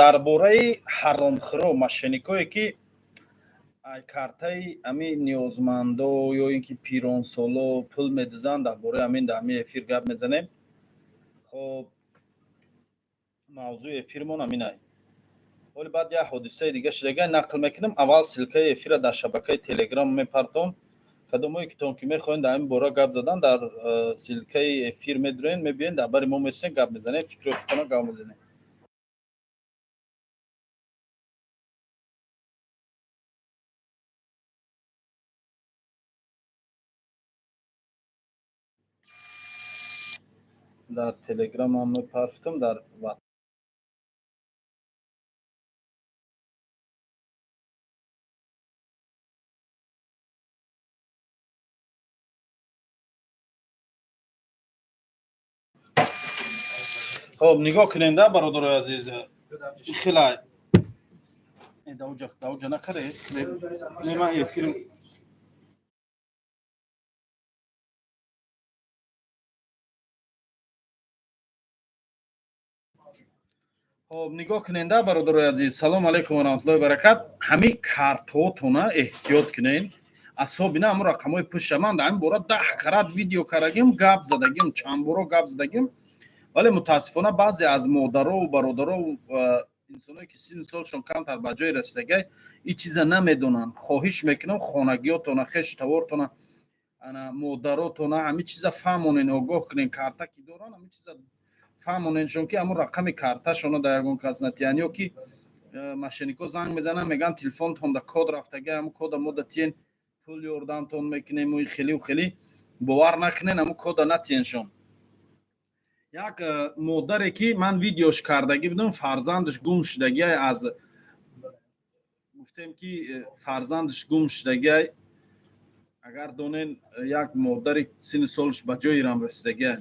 дар бораи ҳаромхӯро мошенникое ки картаи ами ниёзмандо ё ин ки пиронсоло пул медизанд, дар бораи ҳамин дар ҳамин эфир гап мезанем. хоб мавзӯи эфирмон ҳаминай. ولی بعد یه حادثه دیگه شده نقل میکنم. اول سلکه افیر در شبکه تلگرام میپرتون کدومایی که تون که میخواین در این بورا گپ زدن در سلکه افیر میدرین میبینین در باری ما میسین گپ میزنه فکر کنه گپ میزنه. در تلگرام هم میپرفتم در وقت خب نگاه کنین ده برادر عزیز خیلی دوجه نکره نیمه افیر خب نگاه کنین ده برادر عزیز سلام علیکم و رحمت الله و برکت. همین کارتاتونه احتیاط کنین. اصابی نه امور رقمای پشت من در این بورا 10 کرات ویدیو کردیم گپ زدگیم چند بورا گپ زدگیم. ولی متاسفانه بعضی از مادرها و برادرها و انسانایی که سن سالشون کمتر به جای رسیدگی این چیزا نمیدونن. خواهش میکنم خانگیاتون خش تورتون انا مادراتون همین چیزا فهمونین آگاه کنین کارتا کی دارن همین چیزا فهمونین چون که امور رقم کارتاشون در یگان کس نتیانیو که ماشینیکو زنگ میزنن میگن تلفن تون در کد رفتگی هم کد مدتین پول یوردانتون میکنیم و خیلی و خیلی باور نکنین هم کد نتینشون. یک مادری که من ویدیوش کردگی بودم فرزندش گم شدگی از گفتم که فرزندش گم شدگی اگر دونین یک مادری سن سالش به جای رم رسیدگی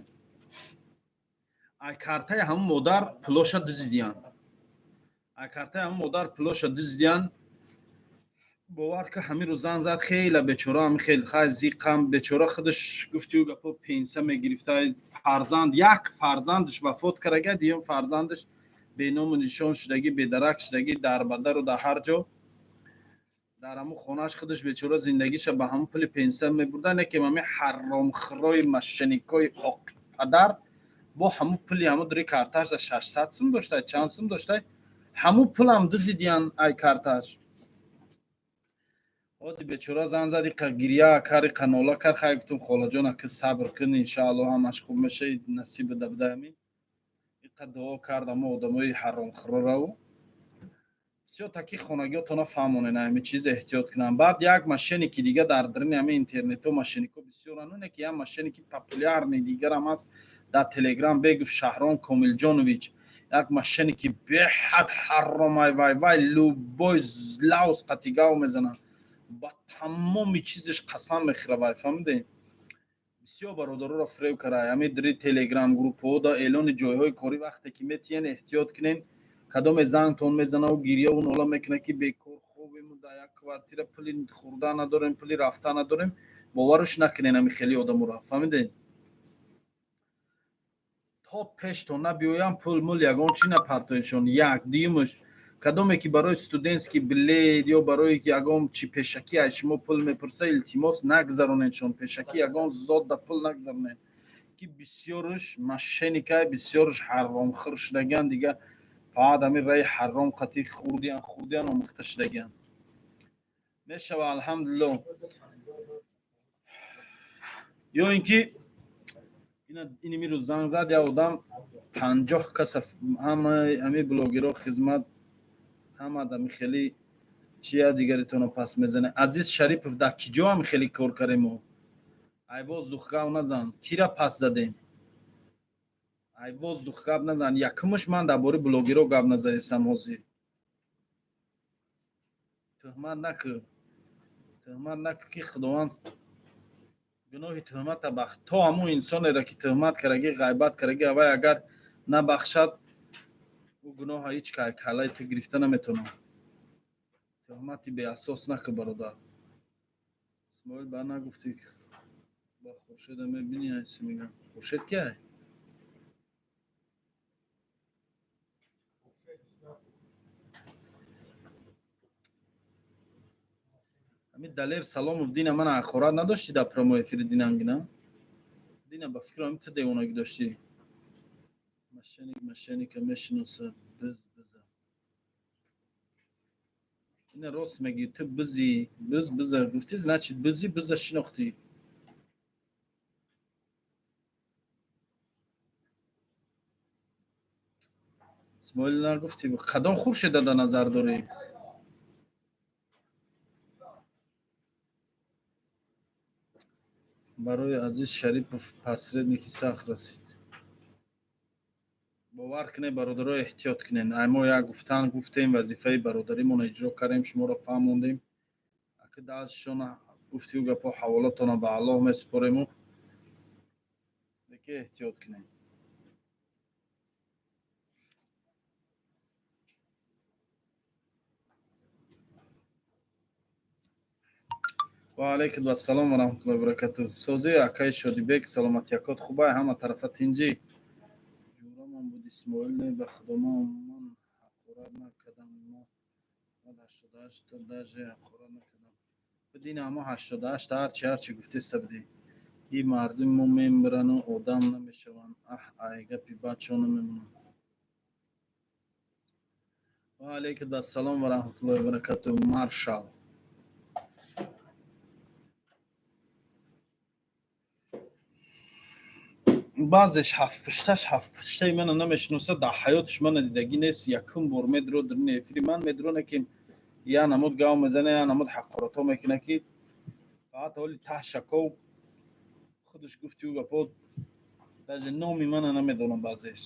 ای کارتای هم مادر پلوشا دزدیان ای کارتای هم مادر پلوشا دزدیان باور که همین رو زن زد خیلی بیچاره هم خیلی خیلی غم بیچاره خودش گفتی و گپو پنسه میگرفته فرزند یک فرزندش وفات کرده دیگه فرزندش به نام نشان شدگی به درک شدگی در بدر و در هر جا در همون خونهش خودش بیچاره زندگیش به همون پول پنسه میبردن که همین حرام خرای مشنیکای پدر با همون پولی همون دری کارتاش 600 سوم داشته چند سوم داشته همون پول هم دزدیدن ای کارتاش اوتی بیچاره زن زدی گریه کاری قنالا کر خیلی گفتم خاله جان که صبر کن ان شاء الله همش خوب میشه نصیب بده همین اینقدر دعا کردم آدمای حرام خورا رو بسیار تاکی خانگیاتون فهمونین همین چیز احتیاط کنن. بعد یک ماشینی که دیگه در درون همین اینترنت و ماشینیکو بسیار انونه که یک ماشینی که پاپولار نی دیگر هم هست در تلگرام بگو شهرام کامل جانویچ یک ماشینی که به حد حرام وای وای لوبوی لاوس قتیگاو میزنن با تمام چیزش قسم میخوره وای فهمیدین بسیار برادرها را فریب کرده همین در تلگرام گروپ ها دا اعلان جایهای کاری وقتی که میتین احتیاط کنین کدام زنگ تون میزنه و گریه و ناله میکنه که بیکار خوبیم در یک کوارتیر پول خورده نداریم پول رفته نداریم باورش نکنین همین خیلی آدم را فهمیدین تا پیش تو نبیایم پول مول یگان چی نپرتونشون یک دیمش کدومی که برای استودنتسکی بلید یا برای که یگان چی پیشکی از شما پول میپرسه التماس نگذرونینشون پیشکی یگان زاد در پول نگذرونین که بسیارش مشینیکه بسیارش حرام خور شدگن دیگه بعد همین رای حرام قطعی خوردیان و مخته شدگن میشه و الحمدلله یا اینکه اینی میرو زنگ زد یا آدم 50 کس همه بلاگرها خدمت همه آدم خیلی چیه دیگریتون پس میزنه عزیز شریف در کجا هم خیلی کار کردیم ایواز دخگاو نزن تیرا پس زدیم ایواز دخگاو نزن یکمش من در باره بلاگرها گپ نزدی سمازی تهمت نکه که خداوند گناه تهمت بخش تو همون انسانی را که تهمت کرگی غیبت کرگی اوای اگر نبخشد او گناه هیچ که کلای تو گرفته نمیتونه تهمتی به اساس نکه برادر اسماعیل با نگفتی با خورشید میبینی ایسی میگم خورشید که Далер Саломов Дина мана ахорат надошти да промо эфири Динангина? Дина ба фикрам ты девонаги дошти. Машиника мешинуса биза. Ина рост меги ты биза гуфти, значит биза шинохти. Исмоил нагуфти, кадом Хуршеда да назар дори? Барои Азиз Шарипов посредники сахт расид. бовар кунед бародаро эҳтиёт кунед. Мо як гуфтем вазифаи бародаримона иҷро кардем, шуморо фаҳмондем. Аки дастшона гуфтиу гапо ҳаволатона ба Аллоҳ месупорему. Деки эҳтиёт кунед. ва алайкум ассалом ва раҳматуллоҳи ва баракатуҳ. Созии акаи Шодибек саломатиякот хубай, ҳама тарафа тинҷӣ. Ҷурамон буд Исмоил не ба худомон ман ҳақорат накардам. Мо 88 даже ҳақорат накардам. Бидин ама 88 ҳарчи гуфти сабди. И мардуми мо мемирану одам намешаванд. Ай гапи бачо намемонанд. ва алайкум ассалом ва раҳматуллоҳи ва баракатуҳ. Маршал баъзеш ҳафтпуштаи мана намешиносад, дар ҳаётиш мана дидагӣ нест. Якум бор медро дар ин эфири ман медроне ки я намуд гав мезана, я намуд ҳақоратҳо мекуна ки фақат ҳоли таҳшаков худаш гуфтиу гапо даже номи мана намедонам. Баъзеш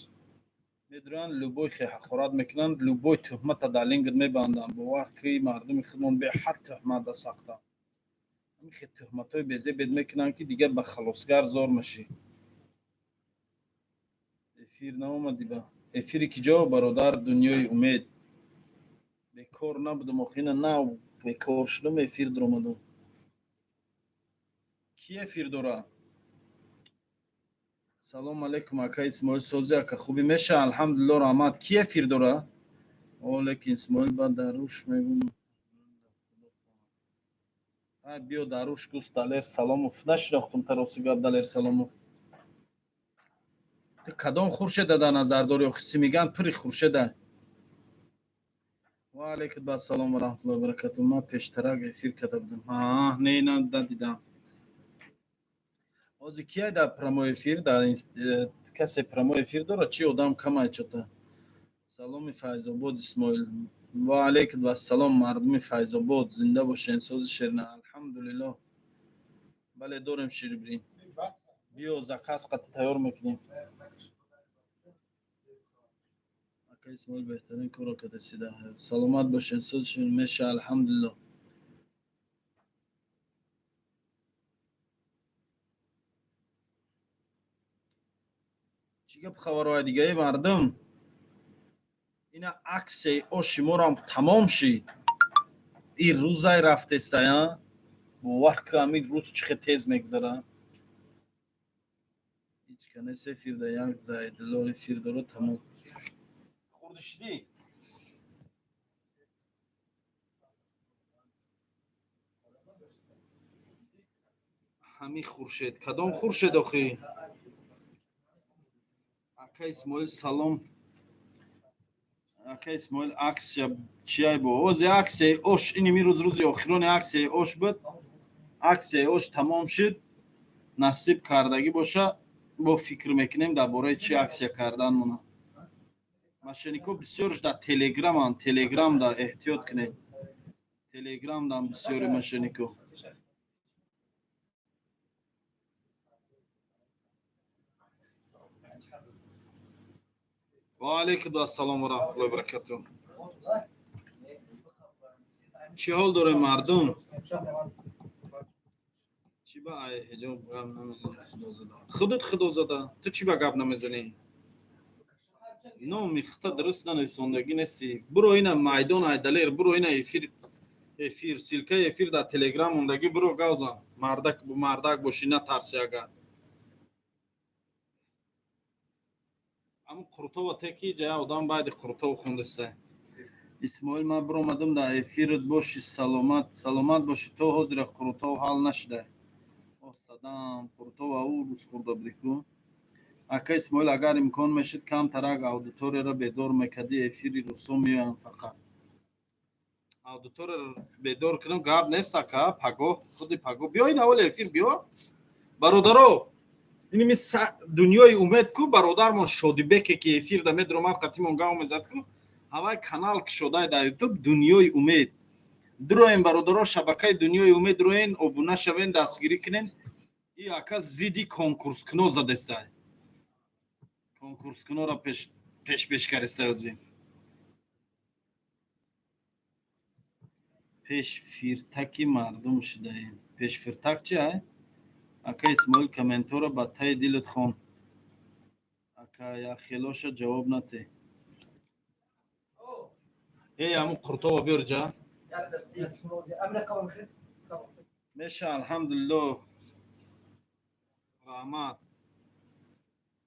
медроянд любой хе ҳақорат мекунанд, любой тӯҳмата дар лингд мебанданд. бовар ки мардуми худмон беҳад тӯҳмат да сахта. ҳамин хе тӯҳматҳои безебед мекунанд ки дигар ба халосгар зор мешӣ. эфир наомадӣ ба эфири киҷо бародар? Дунёи умед. Бекор набудам охина нав бекор шудам, эфир даромадам. Ки эфир дора? Салом алейкум ака Исмоил Сози ака, хубӣ меша? Алҳамдулилло раҳмат. Ки эфир дора? Олекин Исмоил ба даруш мегум. Ай биё даруш густ Далер Саломов. Нашинохтум тароси гап Далер Саломов. Ты кадом Хуршеда да назар дори? Охиси меган пири Хуршеда. ва алейкум ассалом ва раҳматуллоҳи ва баракатуҳ. Ман пештарак эфир карда будам. Не надидам. ҳозир кие дар промо эфир? Дар касе промо эфир дора? Чи одам камай чота? саломи Файзобод Исмоил. ва алейкум ассалом мардуми Файзобод. Зинда бошен Сози Шерна. Алҳамдулиллоҳ. бале дорем ширибрин. биё заказ қати тайёр мекунем. ака Исмоил беҳтарин корро карда сида. Саломат бошен Сози Шерна. меша алҳамдулиллоҳ. чӣ гап хабарҳои дигаи мардум? ина аксияи оши морам тамом шид. ин рӯзай рафтестая. бовар ки ҳамин рӯз чӣ хел тез мегзара. ҳеҷ канес эфир да як Зайдулло эфир дора тамом. хурди шидӣ? ҳамин Хуршед. Кадом Хуршед охӣ? ака Исмоил салом. ака Исмоил аксия чиай бо? Ози аксияи ош иними рӯзи охирони аксияи ош буд. аксияи ош тамом шуд. насиб кардагӣ боша бо фикр мекунем дар бораи чӣ аксия кардан мона. мошенникҳо бисёрш дар телеграманд. Телеграм да эҳтиёт кунед. Телеграм дан бисёри мошенникҳо. ва алейкум ассалом ва раҳматуллоҳи ва баракатуҳ. чӣ ҳол дорем мардум? чӣ ба ҳиҷоб гап намезанӣ? худот худозада. Ту чӣ ба гап намезанӣ? номи худта дуруст нанависондагӣ нестӣ. буро ина майдон Айдалер, буро ина эфир силкаи эфир дар телеграм мондагӣ, буро гав зан. мардак бошӣ, натарси агар. ҳамн қуртова теки ҷая одам байди қуртов хондеста. اسماعیل من برآمدم در افیرت باشی سلامت باشی تو حاضر قروتا حال نشده صدام قروتا و او روز خورده بریکو اکا اسماعیل اگر امکان میشد کم ترک اودیتوری را بیدار میکردی افیری رسوم میان فقط اودیتوری را بیدار کنم گاب نیست اکا پگو خودی پگو بیاین اول افیر بیا برادرو این دنیای امید کو برادرمون شادیبeke که افیر در میدرومد قطیمون گاو میزد کو هوای کانال که شده در یوتیوب دنیای امید دروین برادرها شبکه دنیای امید روین ابونه شوین دستگیری کنین این اکا زیدی کنکورس کنو زدسته کنکورس کنو را پیش کرسته ازی پیش فیرتکی مردم شده این پیش فیرتک چی های؟ اکا اسماعیل کمنتو را با تای دلت خون اکا یا خیلوش جواب نته ای همون قرطو بیار جا میشه الحمدلله رحمت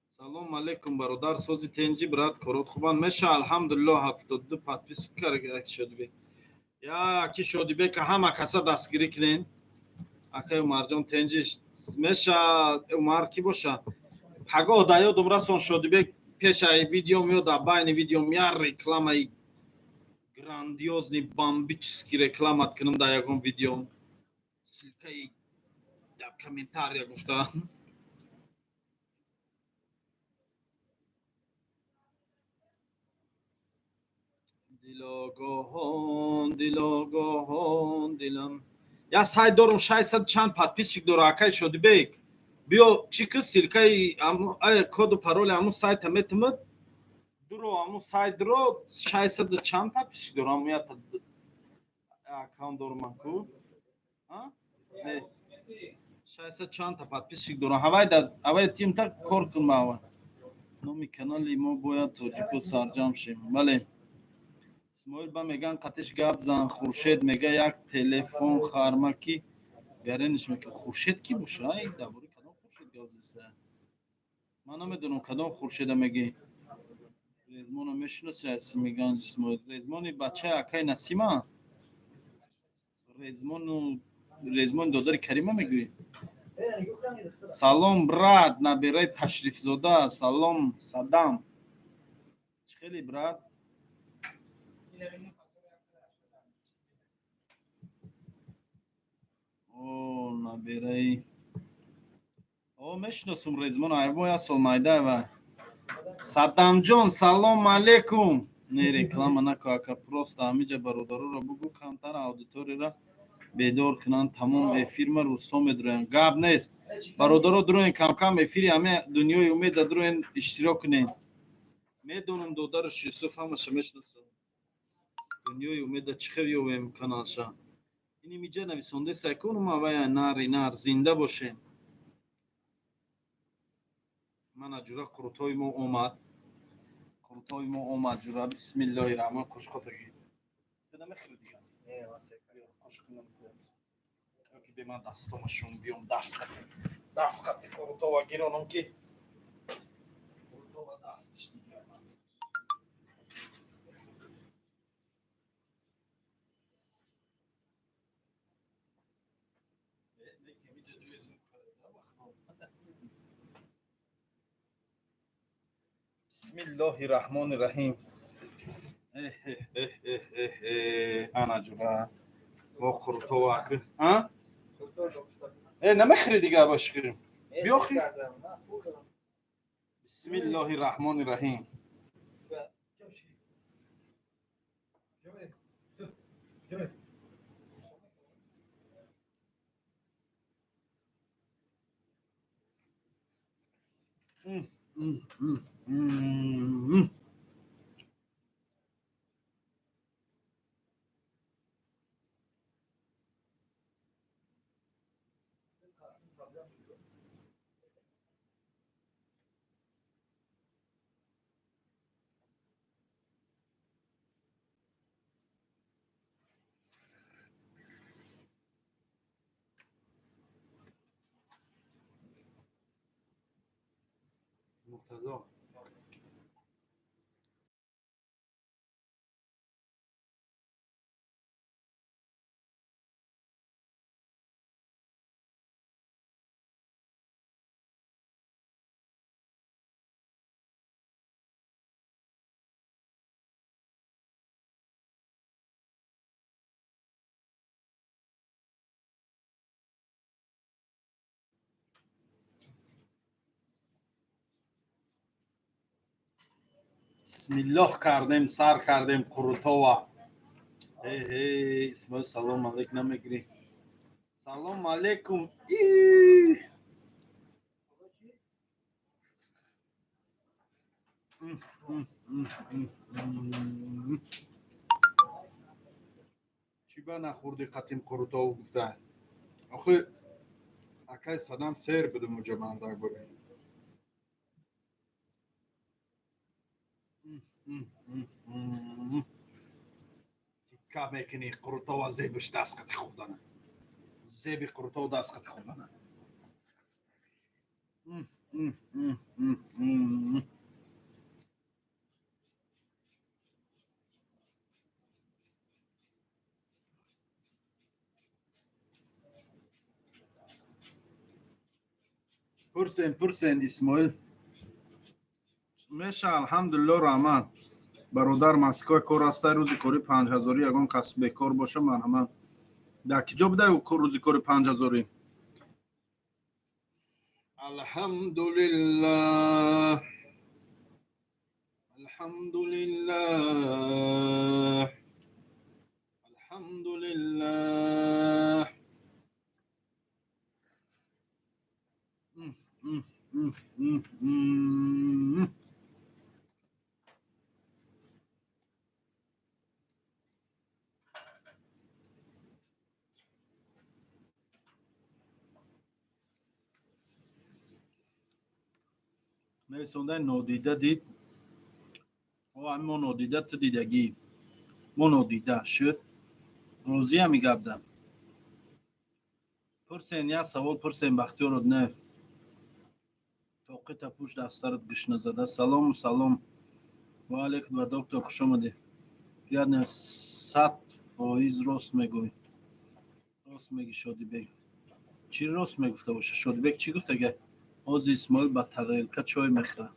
سلام علیکم برادر سوزی تنجی برات کرد خوبان میشه الحمدلله 72 подписка کرد شد بی یا کی شد بی که همه کسا دستگیری کنین اکای مرجان تنجی میشه عمر کی باشه پگاه دایا دومراسون شد بی پیش ای ویدیو میاد بین ویدیو میار реклама ای грандиозный бомбический рекламат کنم در یکم ویدیو سلکه در کامنتاریا گفته دیلاگاهان دلم یا سایت دارم 600 چند подписчик داره اکای شدی بیک بیا چی که سلکه ای کد و پرول همون سایت میتمد درو همون سایت درو 600 چند подписчик دارم یا اکاونت دارم کو ها 600 چند تا подписчик دارم هوای تیم تا کار کنم با نومی کانال ما باید توجیکو سرجام شیم بله اسماعیل با میگن قطش گپ زن خورشید میگه یک تلفن خرمکی گرینش میگه خورشید کی باشه ای درباره کدام خورشید گازیسته من نمیدونم کدام خورشید میگی رزمون میشناسه اسم میگن اسماعیل رزمون بچه اکای نسیما رزمون دادر کریمه میگوی سلام برات نبیره تشریف زاده سلام صدام خیلی برات او نبیره او میشناسم رزمون ایبو یا سلمایده و صدام جان سلام علیکم نه реклама نکو اکا پروست همینجا برادرو را بگو کمتر اودیتوری را بیدار کنن تمام افیر ما روستا میدروین گاب نیست برادرو دروین کم کم افیری همه دنیای امید دروین اشتراک کنین میدونم دودرش یوسف همش میشناسم دنیای امید چخیر ویم کانال شا اینی میجا نویسنده سکون ما و نار زنده باشین من اجورا قروتای ما اومد قروتای ما اومد جورا بسم الله الرحمن خوش خطگی دنم خیلی دیگه خوش کنم که به من دستامشون بیام دست خطی قروتا و گیرانم که قروتا و دستش دیگه بسم الله الرحمن الرحیم انا جورا با قروتا و که ها نمیخری دیگه باش خیریم بیا خیر بسم الله الرحمن الرحیم مرتضی بسم الله کردیم سر کردیم قروتاوا. هی اسم سلام علیکم نمیگیری. سلام علیکم. چی با نخوردی قطیم قروتاوا گفته آخه اکای صدام سیر بده مجا منده گوری تیکا میکنی قروتاوا زیبش دست قطع خوردنه زیبی قروتاوا دست قطع خوردنه پرسین اسماعیل میشه الحمدلله رحمت برادر مسکای کار است روزی کاری 5000 یگان کس بیکار باشه من همان در کجا بوده او روزی کاری 5000 الحمدلله الحمدلله الحمدلله نویسنده نادیده دید و اما نادیده تو دیدگی ما نادیده شد روزی همی گبدم پرسین یک سوال پرسین بختیار نه توقیت پوش دستارت گشنه زده سلام و سلام و علیکم و دکتر خوش آمدی یعنی 100% راست میگوی راست میگی شادی بگ چی راست میگفته باشه شادی بگ چی گفته که آز اسماعیل با تغییرکت چای میخوره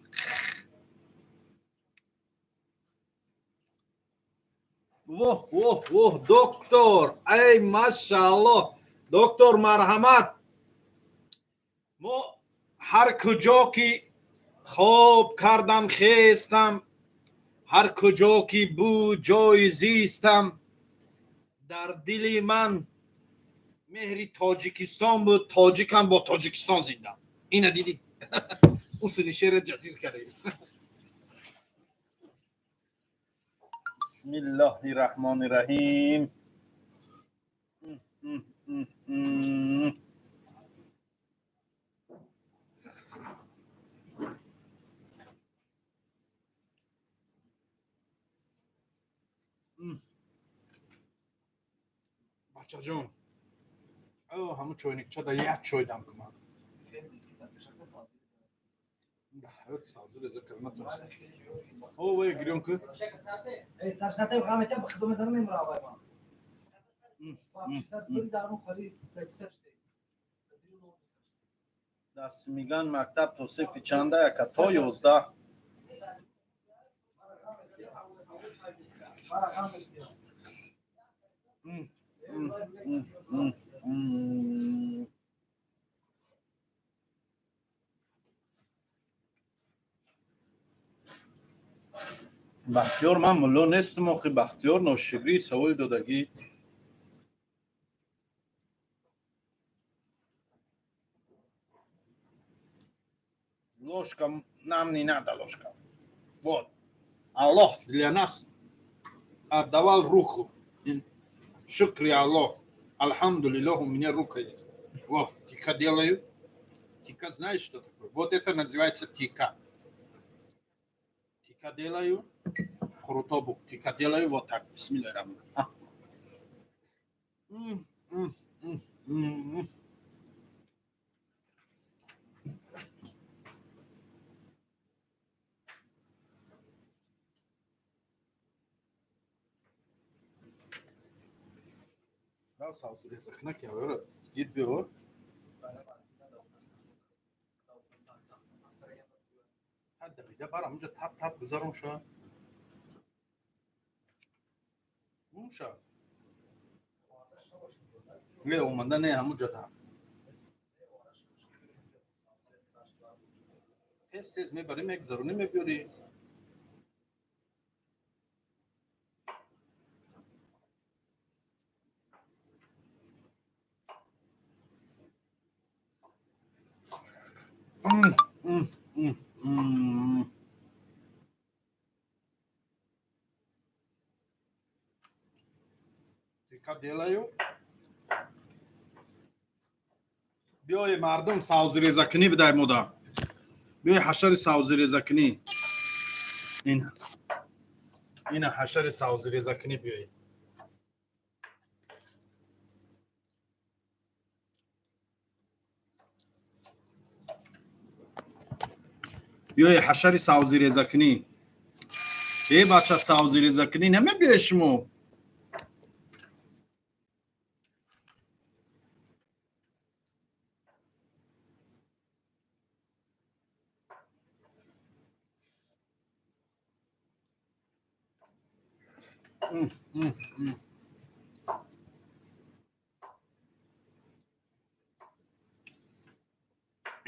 اوه دکتر ای ماشاءالله دکتر مرحمت ما هر کجا که خواب کردم خیستم هر کجا که بود جای زیستم در دل من مهری تاجیکستان بود تاجیکم با تاجیکستان زندم اینه دیدی اصول شعر جزیر کرده بسم الله الرحمن الرحیم بچه جون او همون چوینک چه دا یک چوی دم کنم ده هر سازی رزر کردن نتونست او وی گریون که سرش نتایم خواهمه تیم بخدوم زنم این مراوای ما دست میگن مکتب توصیفی چنده یک تا 11 بختیار من ملا نیستم آخی بختیار ناشگری سوال دادگی لاشکم نمنی نده لاشکم بود الله لناس الدوال روخو شكر يا الله الحمد لله у меня рука есть вот тика делаю тика знаешь что такое вот это называется тика тика делаю крутобук тика делаю вот так бисмилlah рахман да саусы резахнак я говорю гид беру حد بده برام اونجا تپ بذارم شو اون شو نه اومده نه همونجا ده تست میبری میگذرونی میبیوری тика делаю. биёи мардум савзирезакунӣ бидай модар. биёи ҳашари савзирезакунӣ. ина ҳашари савзирезакунӣ биёи. биёи ҳашари савзирезакунӣ. бача савзирезакунӣ намебиёи шумо.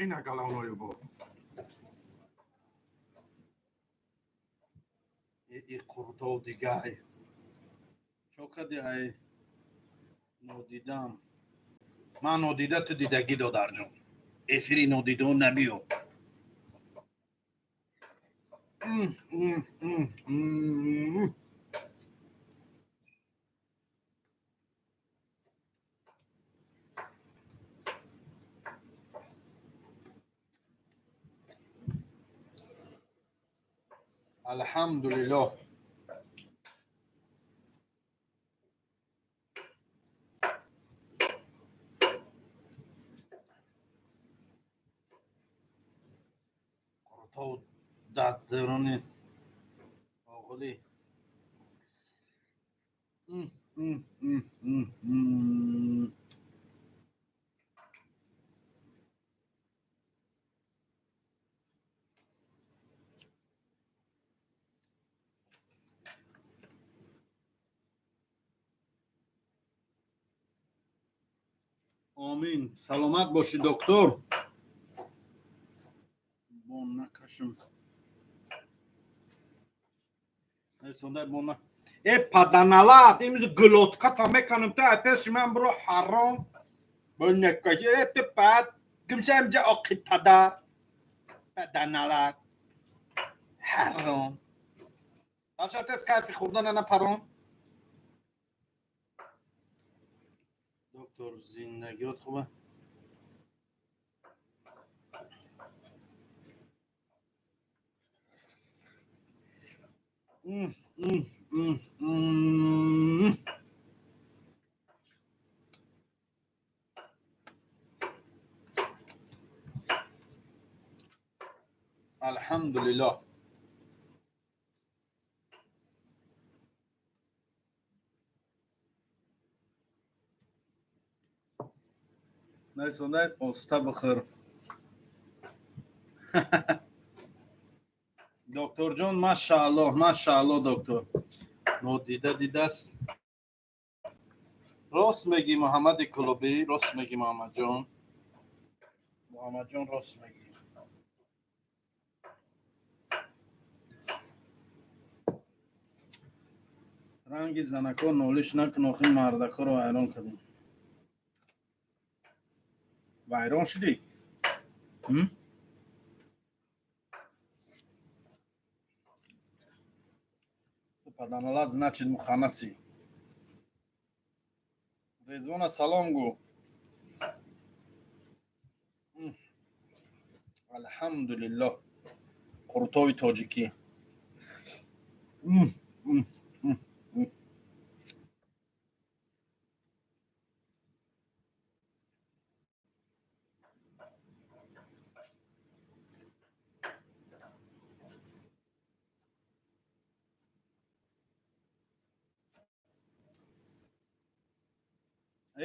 ина галаною бо қуртов дигай чокадиҳай нодидам ман нодида ту дидагӣ додарҷон эфири нодидо набиё. алҳамдулиллоҳ. қуртов дадрони оғилӣ. омин. саломат боши доктор. бон накашам. несондай бон. паданалат имрӯз глотката мекунам то пеши ман бро ҳаром. бонакаши ты пад гимша имҷа оқи падар. паданалат. ҳаром. тавшатес кайфи хурдан ана парон. доктор зиндагиёт хуба. алҳамдулиллоҳ. найсондай оста бихӯр. докторҷон машааллоҳ машааллоҳ доктор. нодида дидаст. рост мегӣ муҳаммади кулубӣ. рост мегӣ муҳаммадҷон. муҳаммадҷон рост мегӣ. ранги занакон нолиш накун охи мардакоро вайрон кардем. вайрон шудӣ? паданалат значит муханнаси. резвона салом гӯ. алҳамдулиллоҳ. қуртови тоҷикӣ.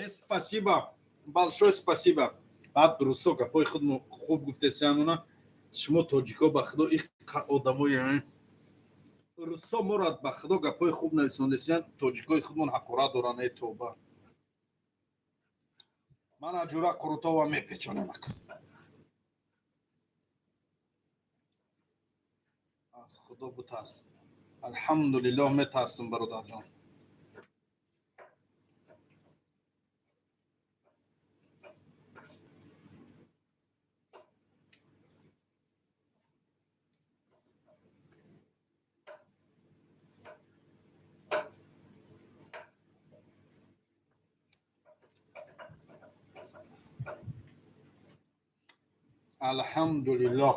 спасибо. большое спасибо. баъд русо гапои худмо хуб гуфтесиамона. шумо тоҷико ба худо одамои русо моро ба худо гапои хуб нависондесиян. тоҷикои худмон ҳақорат доранд. тоба. ман аҷура қуртова мепечонамак. аз худо бутарс. алҳамдулиллоҳ метарсим бародарҷон. الحمدلله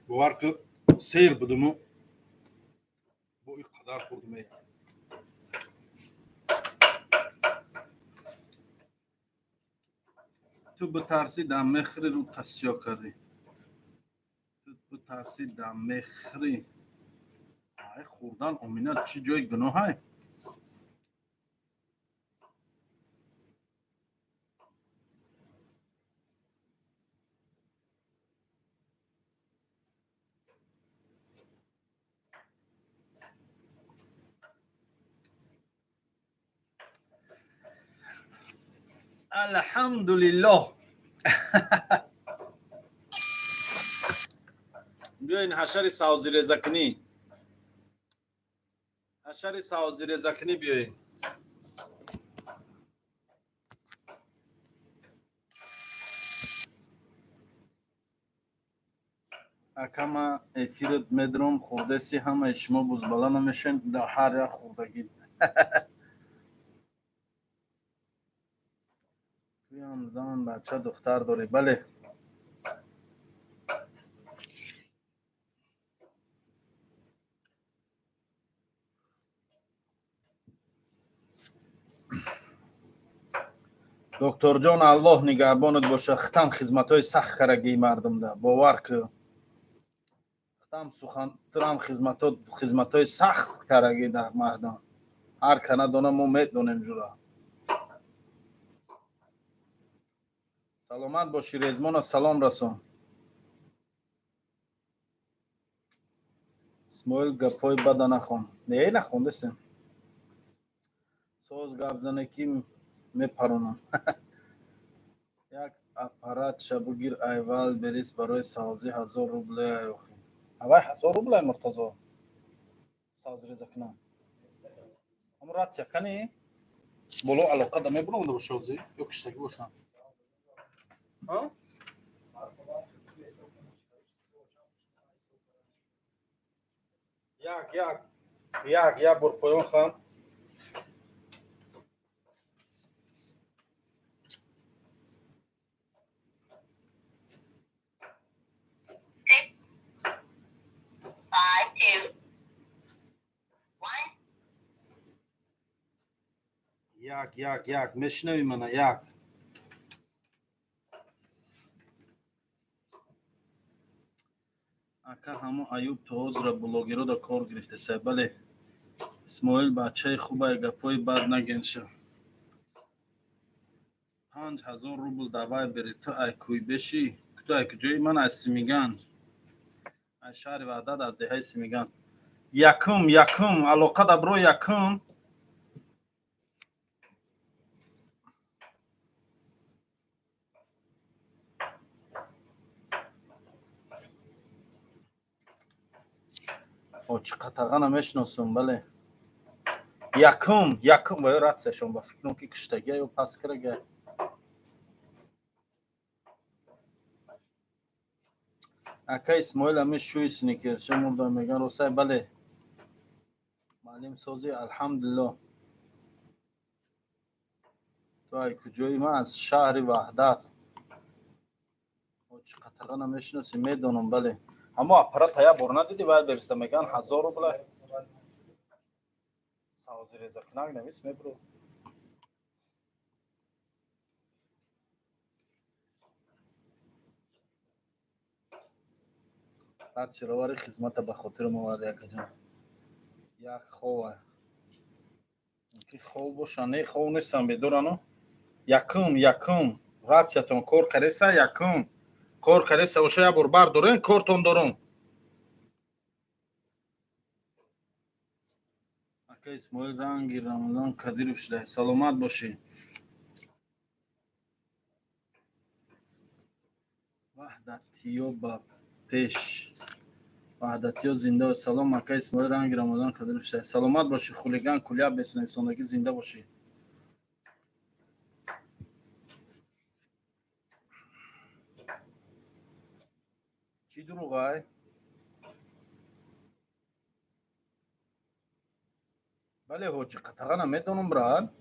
باور کن سیر بودم با این قدر خوردم تو بترسی دم مخری رو تسیا کردی تو بترسی دم مخری خوردن امینت چی جای گناه های الحمدلله بیاین حشر ساوزی رزکنی حشر ساوزی رزکنی بیاین اکما افیرت مدرم خورده سی همه شما بزبالا نمیشن در هر یک خوردگی توی هم زن بچه دختر داره بله دکتر جان الله نگهبانت باشه ختم خدمت های سخت کرگی مردم ده باور که ختم سخن ترام خدمت های سخت کرگی ده مردم هر کنه دونه ما میدونیم جورا سلامت باشی رزمان سلام رسون اسماعیل گپای بدا نخون نه نخونده سن سوز گپ زنه کی میپرونم یک اپارات شبگیر ایوال بریز برای سازی 1000 روبل ایوخی اوای 1000 روبل مرتضی سازی رزکنم هم رات یکنی بولو علاقه دمه برو اون باشوزی یا کشتگی باشم ها یک بر پایان خام یک میشنوی منه یک اکا همو ایوب توز را بلوگیرو دا کار گرفته سه بله اسماعیل بچه خوبه گپای بد نگنشه 5000 روبل دوای بری تو ای کوی بشی تو ای کجای من از سیمیگان از شهر وحدت از دهه سیمیگان یکم علاقه دا برو یکم او چی قطعا نمیشناسم بله یکم باید رد سشون با فکرم که کشتگی یا پس کرگه اکا اسماعیل همه شوی سنیکر چه مرده میگن روسای بله معلم سازی الحمدلله تو ای کجایی من از شهر وحدت او چی قطعا نمیشناسی میدونم بله اما اپرات های بار ندیدی باید برسته میگن 1000 روبله سازی رزکنک نویس میبرو بعد شرواری خدمت به خاطر مواد یک جان یک خواه که خواه باشه نه خواه نیستم بدورانو یکم راتیاتون کور کریسا یکم کور کریسا باشه یا بر دارین کورتون دارم اکا اسماعیل رنگی رمضان کدیرف شده سلامت باشی وحدتیو با پیش وحدتیو زنده و سلام اکا اسماعیل رنگی رمضان کدیرف شده سلامت باشی خولیگان کلیه بسنه سندگی زنده باشی چی دروغه بله هوچی قطعا نمیدونم براد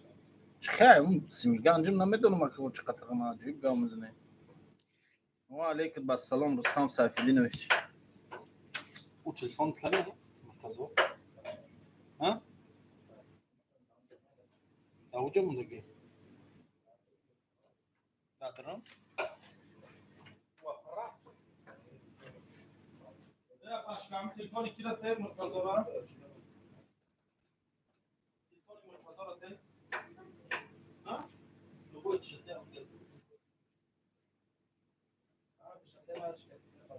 چه اون سیمیگان جم نمیدونم که هوچی قطعا عجیب گام میزنه ва алейкум ассалом Рустам Сайфиддинович. او تلفن کرده مرتضی ها در اوجا موندگی ندارم یا پاشکام تلفنی کی را تیر مرتضی را تلفن مرتضی را تیر ها لوگو شده یا شده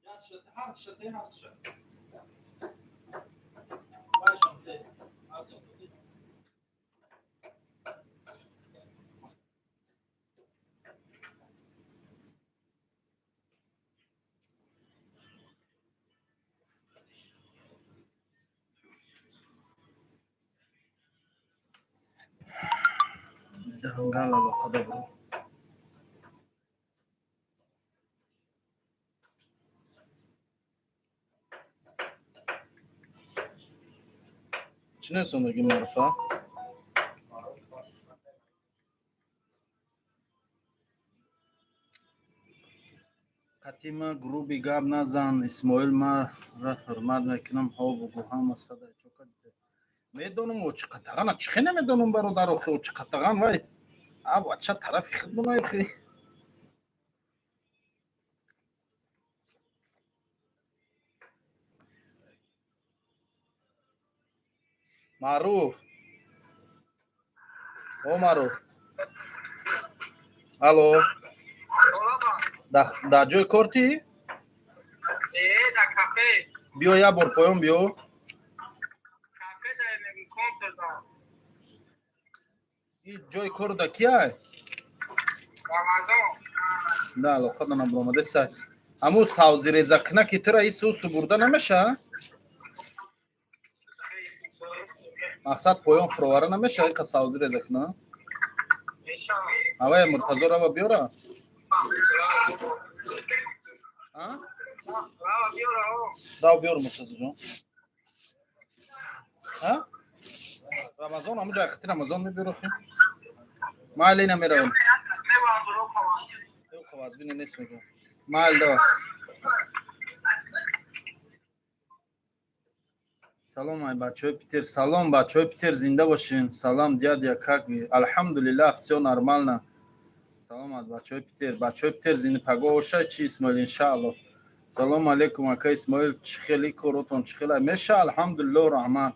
هر شده هر شده باشم تیر هر شده دهنگال علاقه دارم چنه سندگی معرفه قدیما گروبی گاب نزن اسماعیل ما را حرمت میکنم ها بگو هم صدای چوکا میدونم او چه قطعا چه نمیدونم برادر او چه قطعا وای اب چه طرفی خدمت خی معروف او معروف الو دا جای کورتی در کافه بیو یا بار پایان بیو کافه در کنتر دارم این جای کور دا کیه رمضان دا علاقه دارم برامده سای همون ساوزی ریزا کنه که ترا این سو برده نمیشه مقصد پایان فرواره نمیشه این که ساوزی ریزا کنه اوه مرتضی را بیاره ها دا بیار مرتضی جان ها رمضان همون جای خطی رمضان میبیرو خیم مالی نمیره او خواهد بینی نیست میگه مال دو سلام ای بچه های پیتر سلام بچه های پیتر زنده باشین سلام دیاد یا کک بی الحمدلله все нормально سلام ای بچه های پیتر زنده پگاه اوشه چی اسماعیل انشاءالله سلام علیکم اکا اسماعیل چی خیلی کروتون چی خیلی میشه الحمدلله رحمان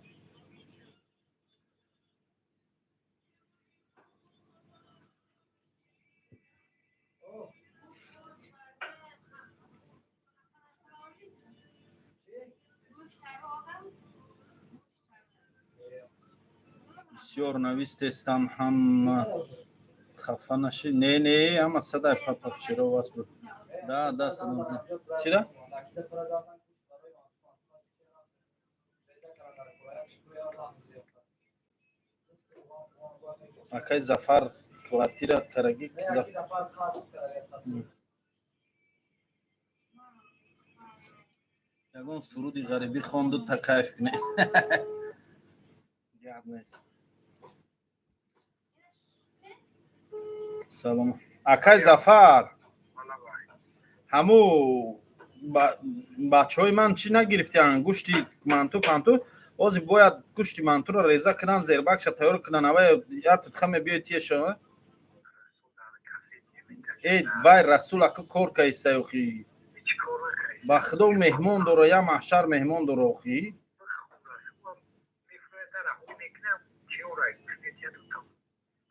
بسیار نویست استم هم خفه نشی نه اما صدای پاپ چرا واس بود دا صدا چرا اکای زفر کواتی کرگی یگان سرودی غریبی خواند تا کیف کنه گپ نیست سلام اکای زفر همو بچه های من چی نگرفتن گوشتی منتو بازی باید گوشتی منتو رو ریزه کنن زیر بکش تیار کنن اوه یاد خمه بیای تیشه ای وای رسول اکا کار که ایسته با خدا مهمون داره یا محشر مهمون داره اخی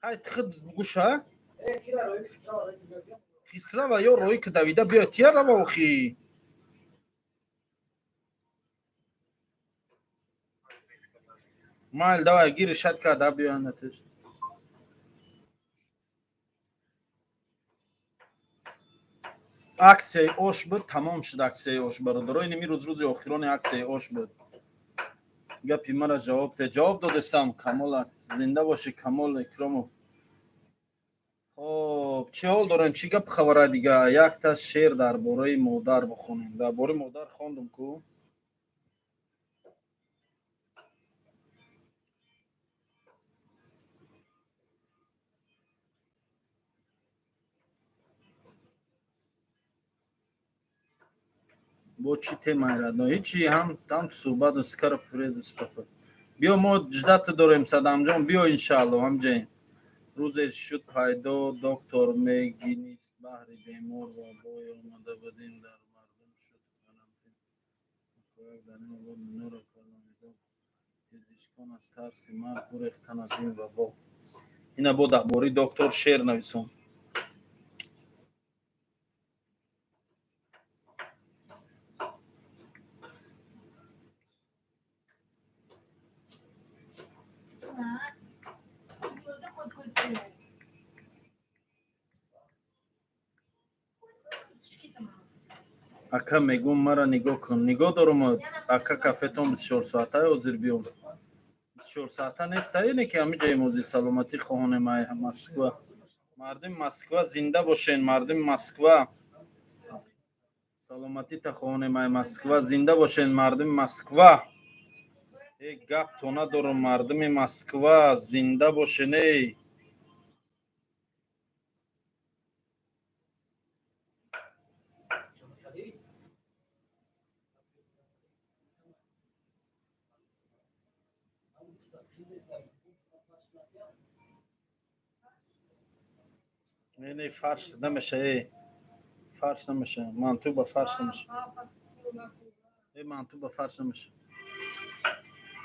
ای خود گوشه خسرا و یا روی که دویده بیا تیر رو اخی مال دوا گیر شد که دا بیا نتیج аксияи ош буд тамом шуд аксияи ош бародаро инми рӯзи охирони аксияи ош буд гапи мара ҷавоб додистам камола зинда бошӣ камол икромов хоб чӣ ҳол дорем чӣ гап хабара дига якта шеър дар бораи модар бихонем дар бораи модар хондум ку бо чӣ темаи радно ҳичи ҳам суҳбату скара пуредус папа. Биё мо ҷиддата дорем Садамҷон, биё иншаалло ҳамҷаем. рӯзе шуд пайдо доктор мегинист баҳри бемор ва бой омада будин дар мардум шуд карантин. Як дар ин обод минора калонидо пизишкон аз тарси марг бурехтан аз ин вабо. Ина бо дар бораи доктор шеър нависом. ака мегӯм мара нигоҳ кун. Нигоҳ дорум ака кафетон 24 соата ҳозир биём. 24 соата нестае не ки ҳамиҷаи мози саломатӣ хоҳонемай Москва. Мардим Москва зинда бошен, мардим Москва. Саломатита хоҳонемай Москва зинда бошен, мардим Москва. Гап то надорум, мардими Москва зинда бошен. не фарш намеша, фарш намеша, манту ба фарш намеша, манту ба фарш намеша.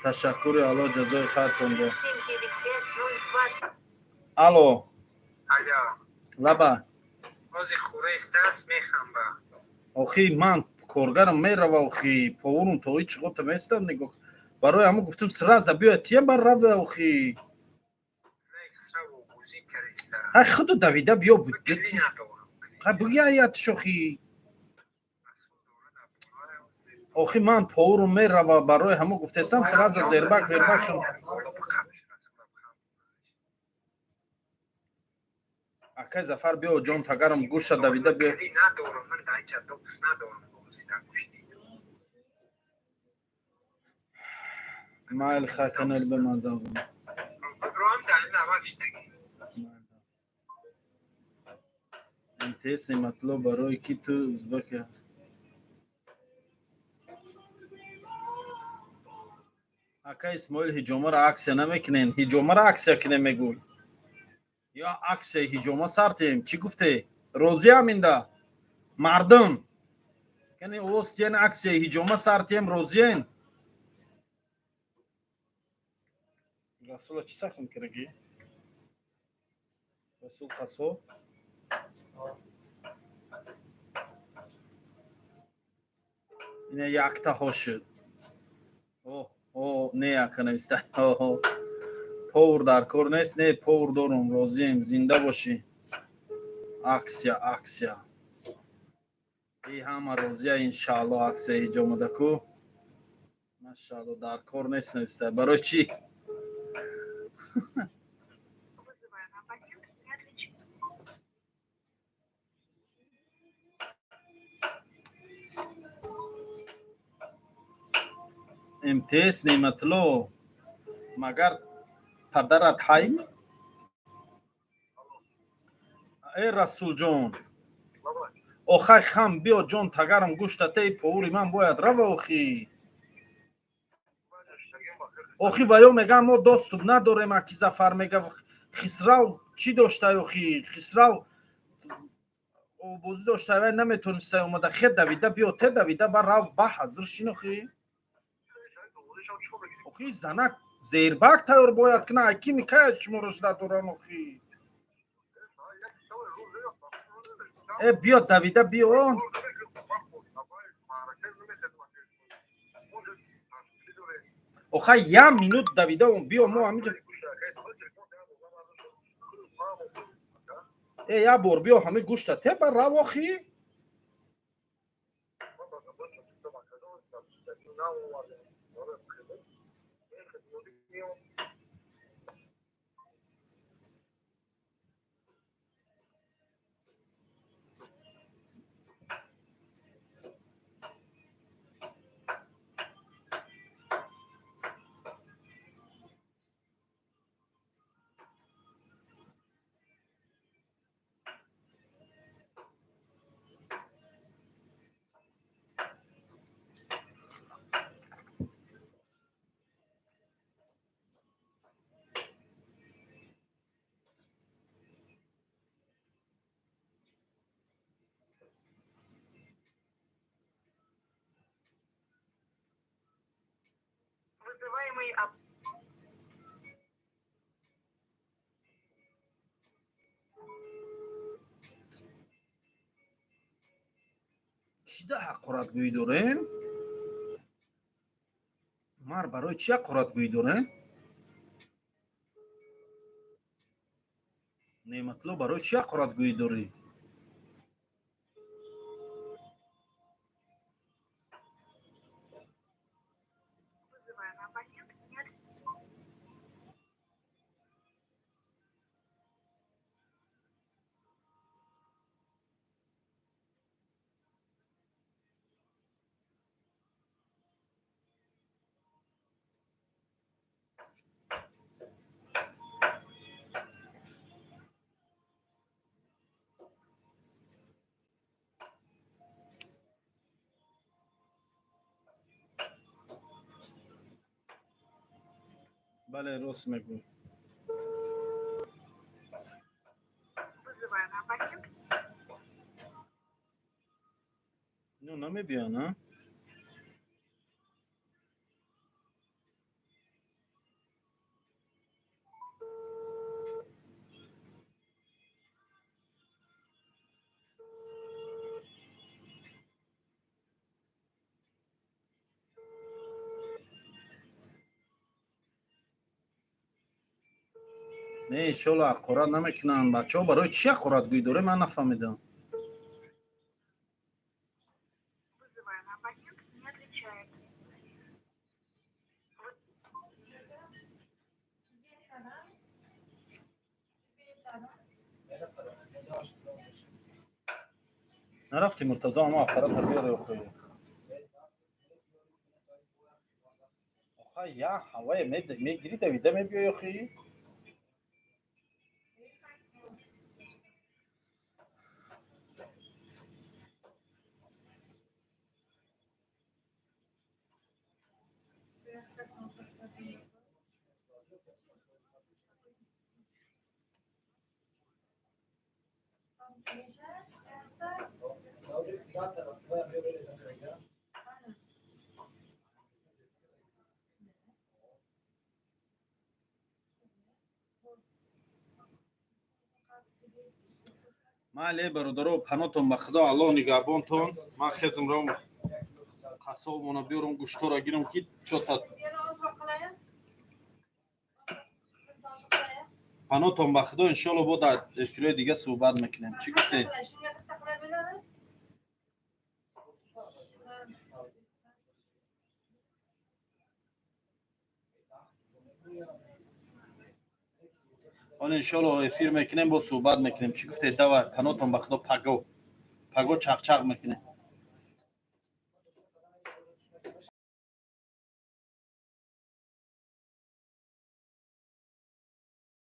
ташаккури аъло, ҷазои хайртон бо. алло алло лаба ози хӯрест аст мехамба охи ман коргарам мерава охи повурум то ҳич хота местам нигоҳ барои ҳама гуфтам сраза биё тием бар рава охи ҳай худу давида биё ҳай бугиаятш охи охи ман повурум мерава барои ҳама гуфтесам сраза зербак вербак шун акай Зафар биё ҷон тагарам гӯша давида биё майли хай канел бемазам МТС матлаб барои ки ту узбака ака Исмоил ҳиҷомаро аксия намекунен ҳиҷомаро аксия кинем мегӯй ё аксияи ҳиҷома сартем чӣ гуфте розиам инда мардум кани овоз тиян аксияи ҳиҷома сартем розиен расула чӣ сахтам кираги расул қасо ина яктаҳо шуд не ака нависта повур дар кор нест не повур дорум розием зинда бошӣ аксия и ҳама розия иншаалло аксия ҳиҷомадаку машаалло дар кор нест нависта барои чӣ МТС Неъматулло магар падарат ҳайм расулҷон охай хам биё ҷон тагарам гӯштатаи повури ман бояд рава охи ва ё мегам мо доступ надорем аки Зафар мега хисрав чӣ доштай охи хисрав овозӣ доштай вай наметонистай омада хе давида биё те давида ба рав ба ҳазир шин охи занак зербак тайёр бояд кина айки микаяд шумораш надорам охи биё давида биё охай як минут давида биё мо ҳамиҷа як бор биё ҳами гӯшта те ба рав охи Вызываемый чида ҳақоратгӯӣ дорем? мар барои чи ҳақоратгӯӣ дорем? неъматулло барои чи ҳақоратгӯӣ дорӣ? вызываемый абонент нет. бале рост мегӯ. Вызываемый абонент. инӯ намебиён, а? не иншолло ҳақорат намекунанд. бачаҳо барои чи ҳақоратгӯӣ дорем? ман нафаҳмидам. Вызываемый абонент не отвечает. нарафти муртазо ҳама аппаратро биёре охӯ. охай я ҳавае мегири давида мебиёй охӣ. майли бародаро панотон ба худо аллоҳ нигаҳбонтон. ман хезм ром қасsobона биёрам гӯштора гирам ки чота панотон ба худо. иншолло бо дар эфирои дига суҳбат мекунем. чӣ гуфтед? حالا انشالله افیر میکنیم با صحبت میکنیم. چی گفته؟ دوا پناتون بخدا پگو چق چق میکنه.